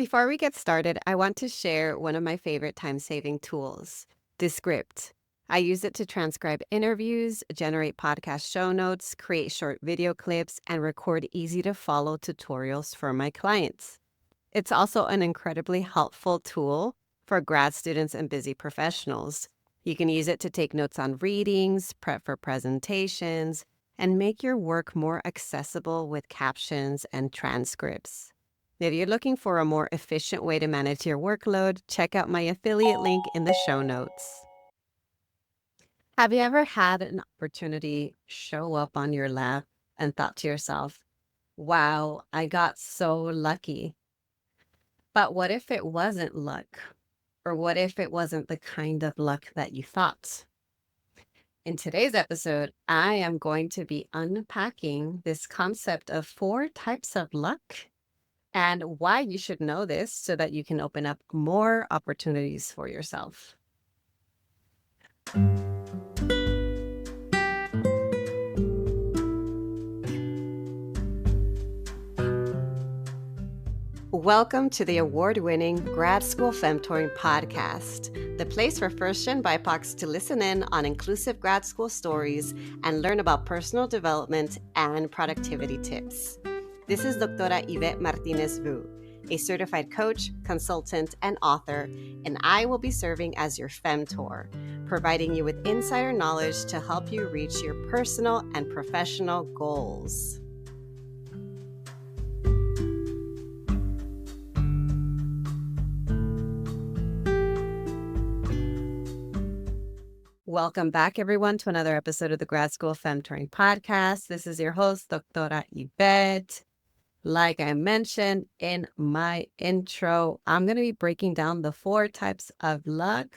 Before we get started, I want to share one of my favorite time-saving tools, Descript. I use it to transcribe interviews, generate podcast show notes, create short video clips, and record easy-to-follow tutorials for my clients. It's also an incredibly helpful tool for grad students and busy professionals. You can use it to take notes on readings, prep for presentations, and make your work more accessible with captions and transcripts. If you're looking for a more efficient way to manage your workload, check out my affiliate link in the show notes. Have you ever had an opportunity show up on your lap and thought to yourself, wow, I got so lucky? But what if it wasn't luck? Or what if it wasn't the kind of luck that you thought? In today's episode, I am going to be unpacking this concept of 4 types of luck and why you should know this so that you can open up more opportunities for yourself. Welcome to the award-winning Grad School Femtoring Podcast, the place for first-gen BIPOCs to listen in on inclusive grad school stories and learn about personal development and productivity tips. This is Doctora Yvette Martinez-Vu, a certified coach, consultant, and author, and I will be serving as your femtor, providing you with insider knowledge to help you reach your personal and professional goals. Welcome back, everyone, to another episode of the Grad School Femtoring Podcast. This is your host, Doctora Yvette. Like I mentioned in my intro, I'm going to be breaking down the 4 types of luck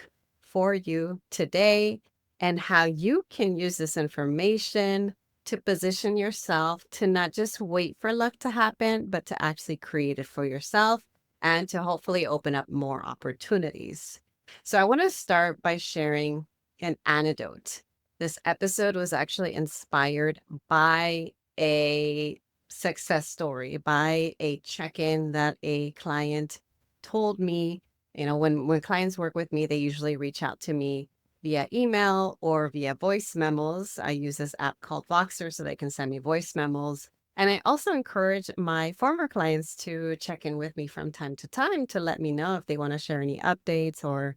for you today and how you can use this information to position yourself to not just wait for luck to happen, but to actually create it for yourself and to hopefully open up more opportunities. So I want to start by sharing an anecdote. This episode was actually inspired by a success story, by a check-in that a client told me. When clients work with me, they usually reach out to me via email or via voice memos. I use this app called Voxer so they can send me voice memos. And I also encourage my former clients to check in with me from time to time to let me know if they want to share any updates or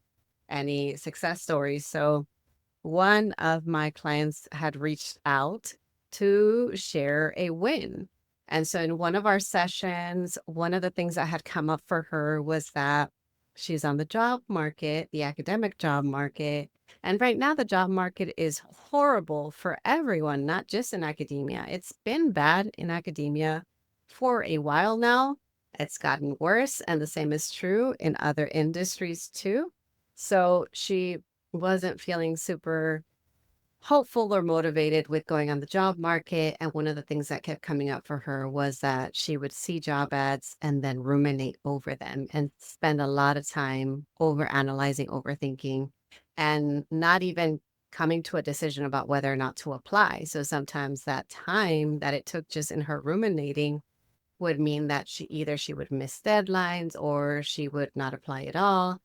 any success stories. So one of my clients had reached out to share a win. And so in one of our sessions, one of the things that had come up for her was that she's on the job market, the academic job market. And right now, the job market is horrible for everyone, not just in academia. It's been bad in academia for a while now. It's gotten worse. And the same is true in other industries too. So she wasn't feeling super hopeful or motivated with going on the job market. And one of the things that kept coming up for her was that she would see job ads and then ruminate over them and spend a lot of time overanalyzing, overthinking, and not even coming to a decision about whether or not to apply. So sometimes that time that it took just in her ruminating would mean that she would miss deadlines or she would not apply at all.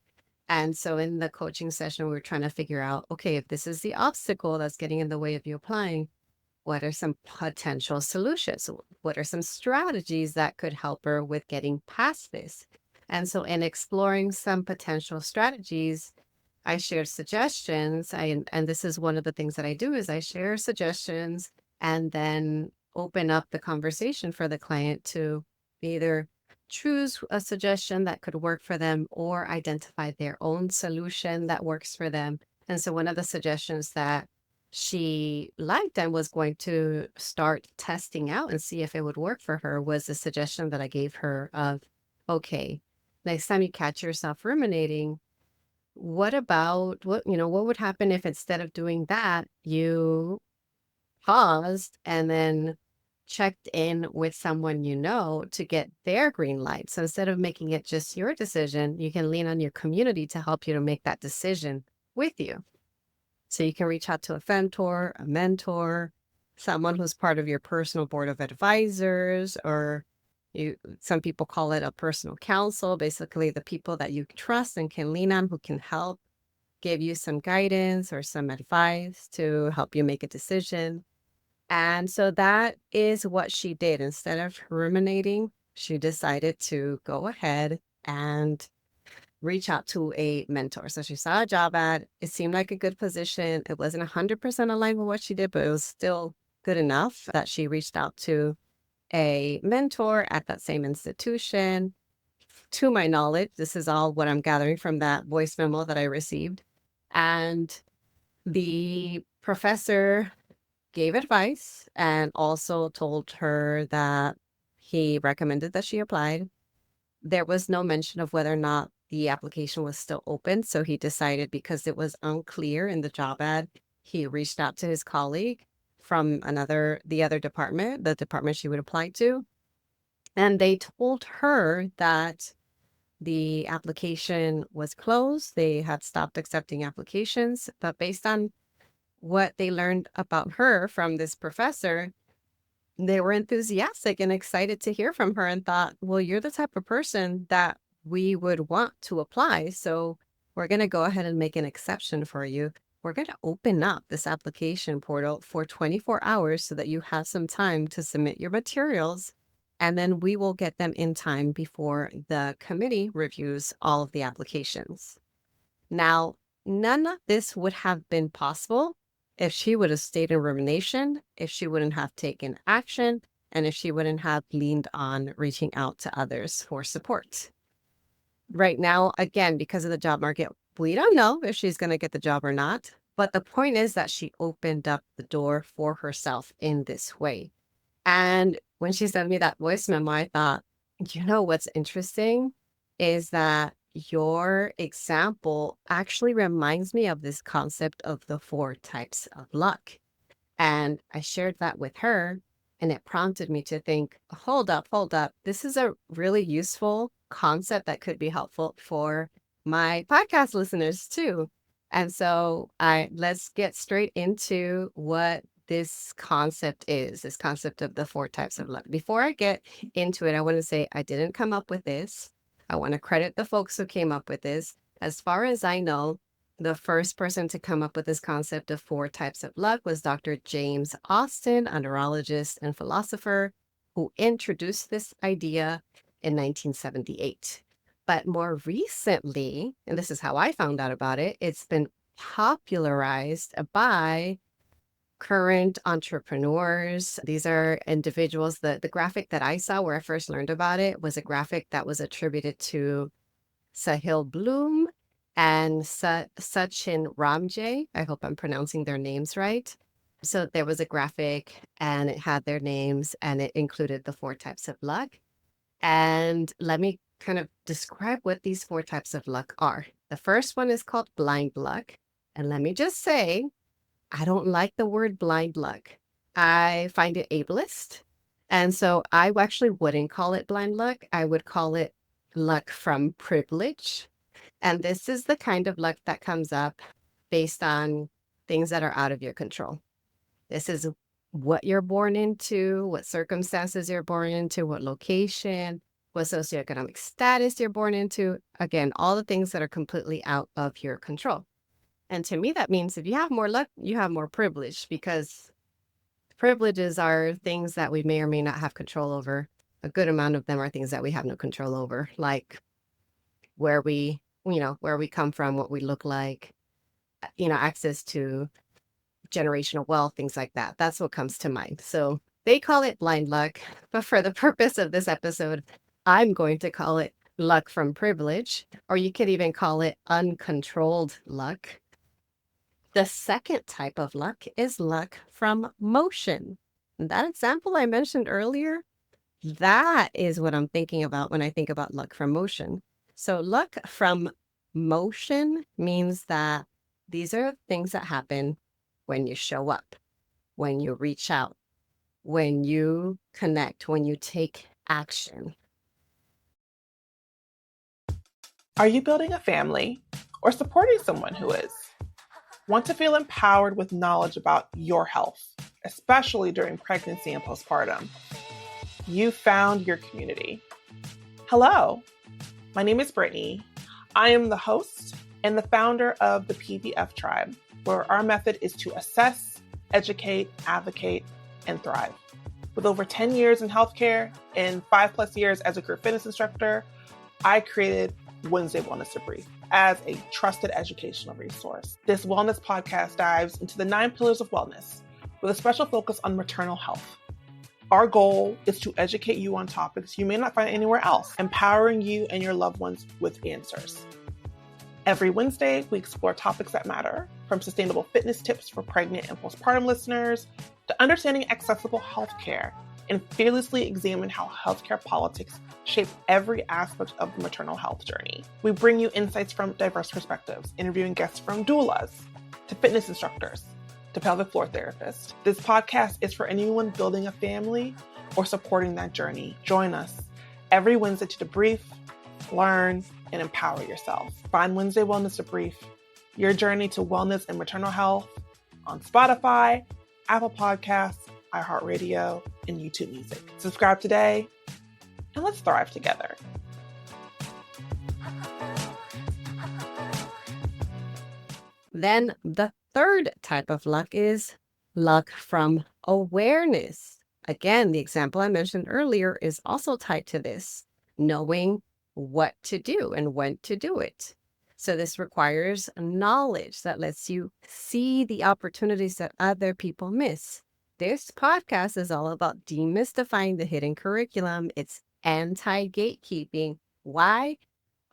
And so in the coaching session, we were trying to figure out, okay, if this is the obstacle that's getting in the way of you applying, what are some potential solutions? What are some strategies that could help her with getting past this? And so in exploring some potential strategies, I shared suggestions. And this is one of the things that I do is I share suggestions and then open up the conversation for the client to either choose a suggestion that could work for them or identify their own solution that works for them. And so one of the suggestions that she liked and was going to start testing out and see if it would work for her was the suggestion that I gave her of, okay, next time you catch yourself ruminating, what would happen if instead of doing that, you paused and then checked in with someone to get their green light. So instead of making it just your decision, you can lean on your community to help you to make that decision with you. So you can reach out to a femtor, a mentor, someone who's part of your personal board of advisors, or Some people call it a personal counsel, basically the people that you trust and can lean on who can help give you some guidance or some advice to help you make a decision. And so that is what she did. Instead of ruminating, she decided to go ahead and reach out to a mentor. So she saw a job ad. It seemed like a good position. It wasn't 100% aligned with what she did, but it was still good enough that she reached out to a mentor at that same institution. To my knowledge, this is all what I'm gathering from that voice memo that I received. And the professor gave advice and also told her that he recommended that she applied. There was no mention of whether or not the application was still open. So he decided, because it was unclear in the job ad, he reached out to his colleague from the other department, the department she would apply to. And they told her that the application was closed. They had stopped accepting applications, but based on what they learned about her from this professor, they were enthusiastic and excited to hear from her and thought, well, you're the type of person that we would want to apply. So we're going to go ahead and make an exception for you. We're going to open up this application portal for 24 hours so that you have some time to submit your materials. And then we will get them in time before the committee reviews all of the applications. Now, none of this would have been possible if she would have stayed in rumination, if she wouldn't have taken action, and if she wouldn't have leaned on reaching out to others for support. Right now, again, because of the job market, we don't know if she's going to get the job or not. But the point is that she opened up the door for herself in this way. And when she sent me that voice memo, I thought, you know, what's interesting is that your example actually reminds me of this concept of the 4 types of luck. And I shared that with her, and it prompted me to think, hold up. This is a really useful concept that could be helpful for my podcast listeners too. And so let's get straight into what this concept is, this concept of the 4 types of luck. Before I get into it, I want to say I didn't come up with this. I want to credit the folks who came up with this. As far as I know, the first person to come up with this concept of 4 types of luck was Dr. James Austin, a neurologist and philosopher who introduced this idea in 1978. But more recently, and this is how I found out about it, it's been popularized by current entrepreneurs. These are individuals. The graphic that I saw where I first learned about it was a graphic that was attributed to Sahil Bloom and Sachin Ramjay. I hope I'm pronouncing their names right. So there was a graphic and it had their names and it included the 4 types of luck. And let me kind of describe what these 4 types of luck are. The first one is called blind luck. And let me just say, I don't like the word blind luck. I find it ableist. And so I actually wouldn't call it blind luck. I would call it luck from privilege. And this is the kind of luck that comes up based on things that are out of your control. This is what you're born into, what circumstances you're born into, what location, what socioeconomic status you're born into. Again, all the things that are completely out of your control. And to me, that means if you have more luck, you have more privilege, because privileges are things that we may or may not have control over. A good amount of them are things that we have no control over, like where we come from, what we look like, access to generational wealth, things like that. That's what comes to mind. So they call it blind luck, but for the purpose of this episode, I'm going to call it luck from privilege, or you could even call it uncontrolled luck. The second type of luck is luck from motion. That example I mentioned earlier, that is what I'm thinking about when I think about luck from motion. So luck from motion means that these are things that happen when you show up, when you reach out, when you connect, when you take action. Are you building a family or supporting someone who is? Want to feel empowered with knowledge about your health, especially during pregnancy and postpartum? You found your community. Hello, my name is Brittany. I am the host and the founder of the PVF Tribe, where our method is to assess, educate, advocate, and thrive. With over 10 years in healthcare and 5+ years as a group fitness instructor, I created Wednesday Wellness Debrief as a trusted educational resource. This wellness podcast dives into the 9 pillars of wellness with a special focus on maternal health. Our goal is to educate you on topics you may not find anywhere else, empowering you and your loved ones with answers. Every Wednesday, we explore topics that matter, from sustainable fitness tips for pregnant and postpartum listeners to understanding accessible healthcare, and fearlessly examine how healthcare politics shape every aspect of the maternal health journey. We bring you insights from diverse perspectives, interviewing guests from doulas to fitness instructors to pelvic floor therapists. This podcast is for anyone building a family or supporting that journey. Join us every Wednesday to debrief, learn, and empower yourself. Find Wednesday Wellness Debrief, your journey to wellness and maternal health, on Spotify, Apple Podcasts, iHeartRadio, and YouTube Music. Subscribe today, and let's thrive together. Then the third type of luck is luck from awareness. Again, the example I mentioned earlier is also tied to this, knowing what to do and when to do it. So this requires knowledge that lets you see the opportunities that other people miss. This podcast is all about demystifying the hidden curriculum. It's anti-gatekeeping. Why?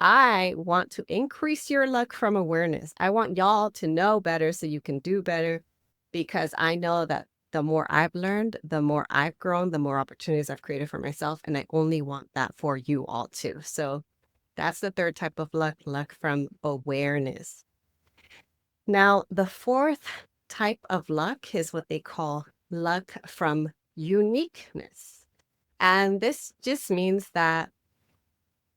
I want to increase your luck from awareness. I want y'all to know better so you can do better, because I know that the more I've learned, the more I've grown, the more opportunities I've created for myself. And I only want that for you all too. So that's the third type of luck, luck from awareness. Now, the fourth type of luck is what they call luck from uniqueness. And this just means that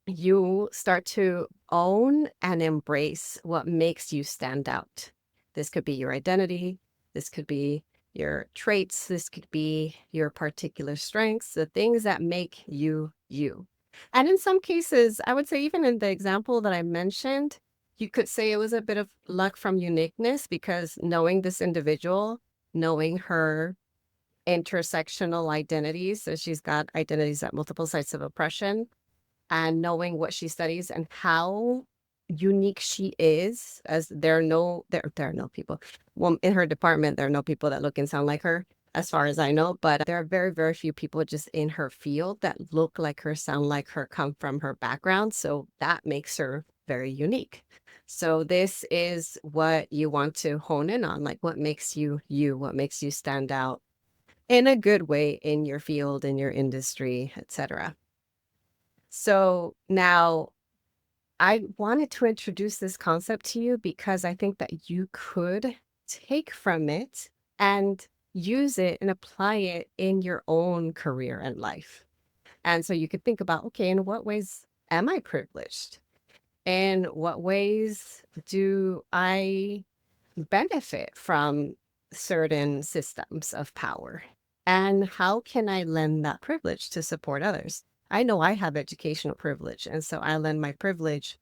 you start to own and embrace what makes you stand out. This could be your identity. This could be your traits. This could be your particular strengths, the things that make you you. And in some cases, I would say even in the example that I mentioned, you could say it was a bit of luck from uniqueness, because knowing this individual, knowing her intersectional identities, so she's got identities at multiple sites of oppression, and knowing what she studies and how unique she is, as there are no people. Well, in her department, there are no people that look and sound like her, as far as I know, but there are very, very few people just in her field that look like her, sound like her, come from her background. So that makes her very unique. So this is what you want to hone in on, like what makes you you, what makes you stand out in a good way in your field, in your industry, etc. So now I wanted to introduce this concept to you because I think that you could take from it and use it and apply it in your own career and life. And so you could think about, okay, in what ways am I privileged? In what ways do I benefit from certain systems of power? And how can I lend that privilege to support others? I know I have educational privilege, and so I lend my privilege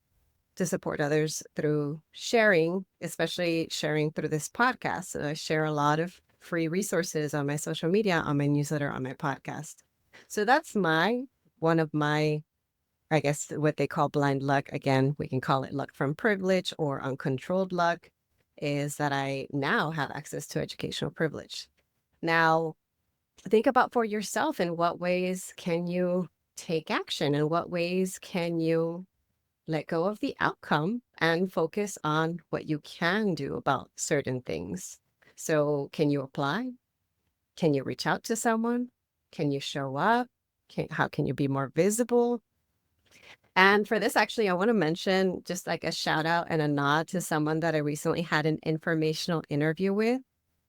to support others through sharing, especially sharing through this podcast. So I share a lot of free resources on my social media, on my newsletter, on my podcast. So that's one of my, I guess, what they call blind luck. Again, we can call it luck from privilege or uncontrolled luck, is that I now have access to educational privilege. Now, think about for yourself, in what ways can you take action? In what ways can you let go of the outcome and focus on what you can do about certain things? So can you apply? Can you reach out to someone? Can you show up? How can you be more visible? And for this, actually, I want to mention just like a shout out and a nod to someone that I recently had an informational interview with.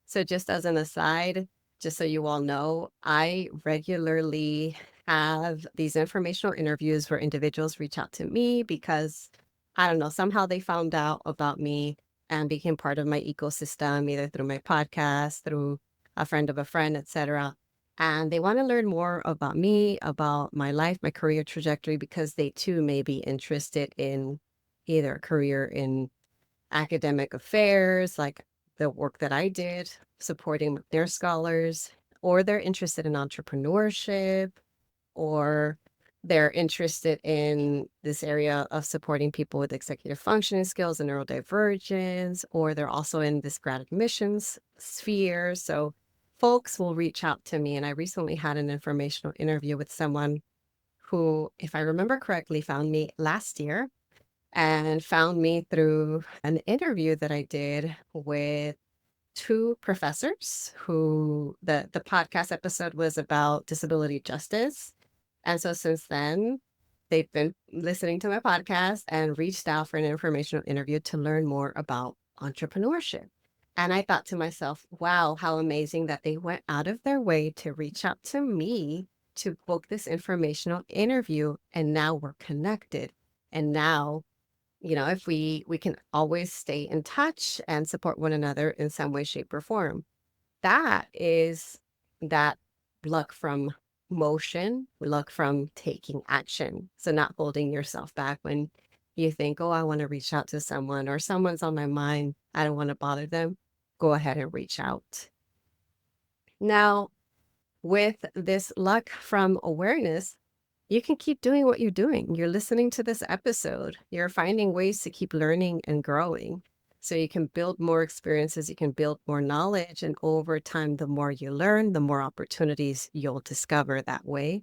So just as an aside, just so you all know, I regularly have these informational interviews where individuals reach out to me because, I don't know, somehow they found out about me and became part of my ecosystem, either through my podcast, through a friend of a friend, etc. and they want to learn more about me, about my life, my career trajectory, because they too may be interested in either a career in academic affairs, like the work that I did, supporting their scholars, or they're interested in entrepreneurship, or they're interested in this area of supporting people with executive functioning skills and neurodivergence, or they're also in this grad admissions sphere. So folks will reach out to me. And I recently had an informational interview with someone who, if I remember correctly, found me last year and found me through an interview that I did with two professors who the podcast episode was about disability justice. And so since then, they've been listening to my podcast and reached out for an informational interview to learn more about entrepreneurship. And I thought to myself, wow, how amazing that they went out of their way to reach out to me to book this informational interview. And now we're connected. And now, if we can always stay in touch and support one another in some way, shape, or form. That is that luck from motion, luck from taking action. So not holding yourself back when you think, oh, I want to reach out to someone or someone's on my mind. I don't want to bother them. Go ahead and reach out. Now, with this luck from awareness, you can keep doing what you're doing. You're listening to this episode. You're finding ways to keep learning and growing. So you can build more experiences, you can build more knowledge, and over time, the more you learn, the more opportunities you'll discover that way.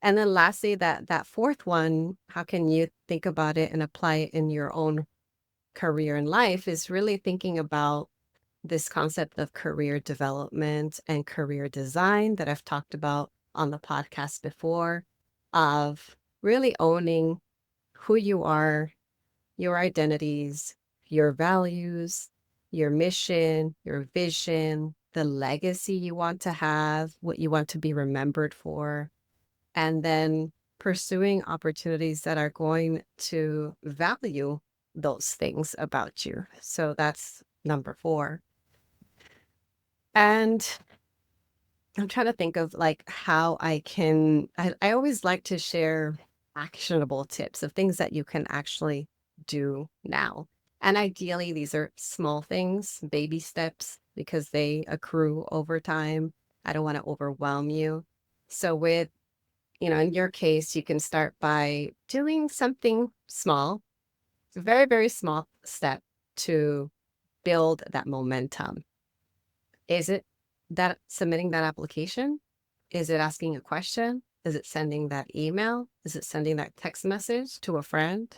And then lastly, that fourth one, how can you think about it and apply it in your own career and life, is really thinking about this concept of career development and career design that I've talked about on the podcast before, of really owning who you are, your identities, your values, your mission, your vision, the legacy you want to have, what you want to be remembered for, and then pursuing opportunities that are going to value those things about you. So that's number 4. And I'm trying to think of like how I always like to share actionable tips of things that you can actually do now. And ideally, these are small things, baby steps, because they accrue over time. I don't want to overwhelm you. So in your case, you can start by doing something small, a very, very small step to build that momentum. Is it that submitting that application? Is it asking a question? Is it sending that email? Is it sending that text message to a friend?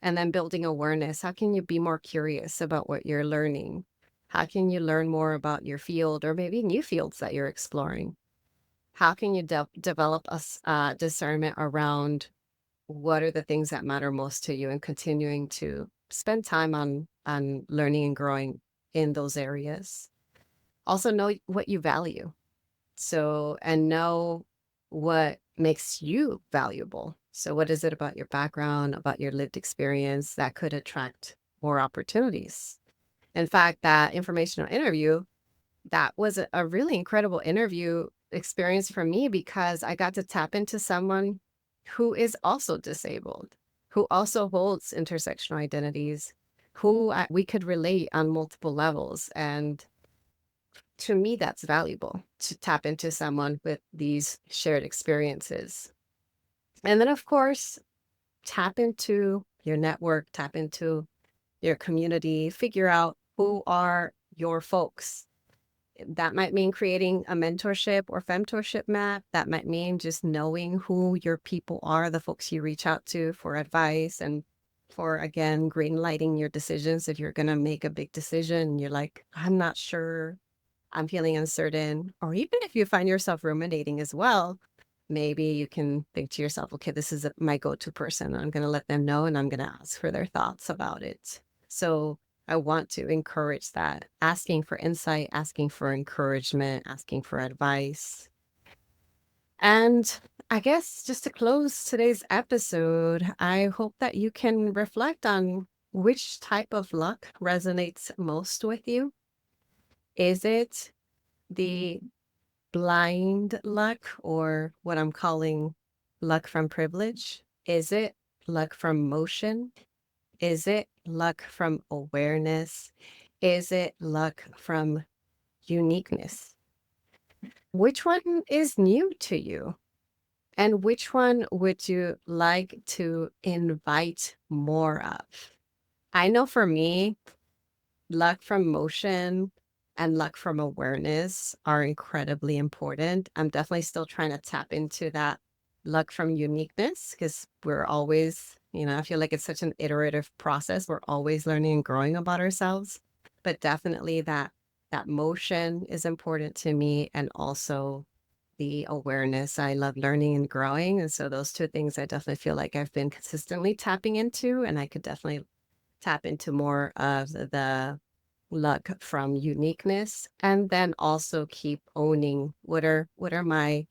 And then building awareness. How can you be more curious about what you're learning? How can you learn more about your field or maybe new fields that you're exploring? How can you develop a discernment around what are the things that matter most to you and continuing to spend time on learning and growing in those areas? Also know what you value. So, and know what makes you valuable. So what is it about your background, about your lived experience that could attract more opportunities? In fact, that informational interview, that was a really incredible interview experience for me because I got to tap into someone who is also disabled, who also holds intersectional identities, who we could relate on multiple levels. And to me, that's valuable to tap into someone with these shared experiences. And then, of course, tap into your network, tap into your community, figure out who are your folks. That might mean creating a mentorship or femtorship map. That might mean just knowing who your people are, the folks you reach out to for advice and for, again, green lighting your decisions. If you're going to make a big decision, you're like, I'm not sure, I'm feeling uncertain, or even if you find yourself ruminating as well, maybe you can think to yourself, okay, this is my go-to person. I'm going to let them know and I'm going to ask for their thoughts about it. So I want to encourage that, asking for insight, asking for encouragement, asking for advice. And I guess just to close today's episode, I hope that you can reflect on which type of luck resonates most with you. Is it the blind luck, or what I'm calling luck from privilege? Is it luck from motion? Is it luck from awareness? Is it luck from uniqueness? Which one is new to you? And which one would you like to invite more of? I know for me, luck from motion and luck from awareness are incredibly important. I'm definitely still trying to tap into that luck from uniqueness because we're always, I feel like it's such an iterative process. We're always learning and growing about ourselves. But definitely that motion is important to me, and also the awareness. I love learning and growing. And so those two things I definitely feel like I've been consistently tapping into, and I could definitely tap into more of the luck from uniqueness, and then also keep owning what are my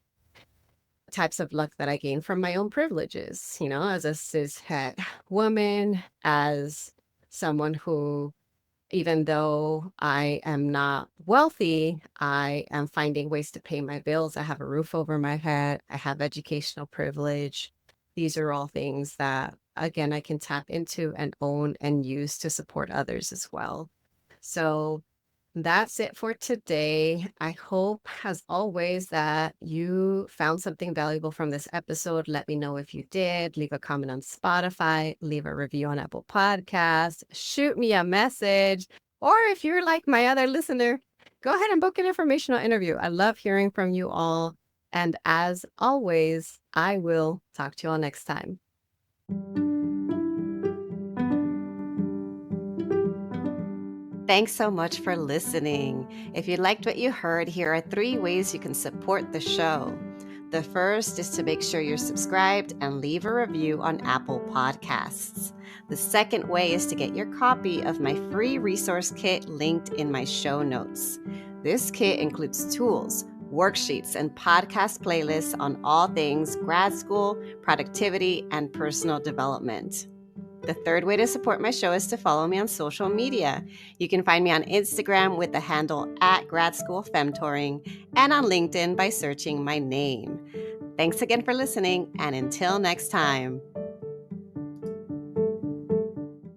types of luck that I gain from my own privileges, as a cis het woman, as someone who, even though I am not wealthy, I am finding ways to pay my bills. I have a roof over my head. I have educational privilege. These are all things that, again, I can tap into and own and use to support others as well. So that's it for today. I hope, as always, that you found something valuable from this episode. Let me know if you did. Leave a comment on Spotify, leave a review on Apple Podcasts, shoot me a message, or if you're like my other listener, go ahead and book an informational interview. I love hearing from you all. And as always, I will talk to you all next time. Thanks so much for listening. If you liked what you heard, here are 3 ways you can support the show. The first is to make sure you're subscribed and leave a review on Apple Podcasts. The second way is to get your copy of my free resource kit linked in my show notes. This kit includes tools, worksheets, and podcast playlists on all things grad school, productivity, and personal development. The third way to support my show is to follow me on social media. You can find me on Instagram with the handle @Grad School Femtoring, and on LinkedIn by searching my name. Thanks again for listening, and until next time.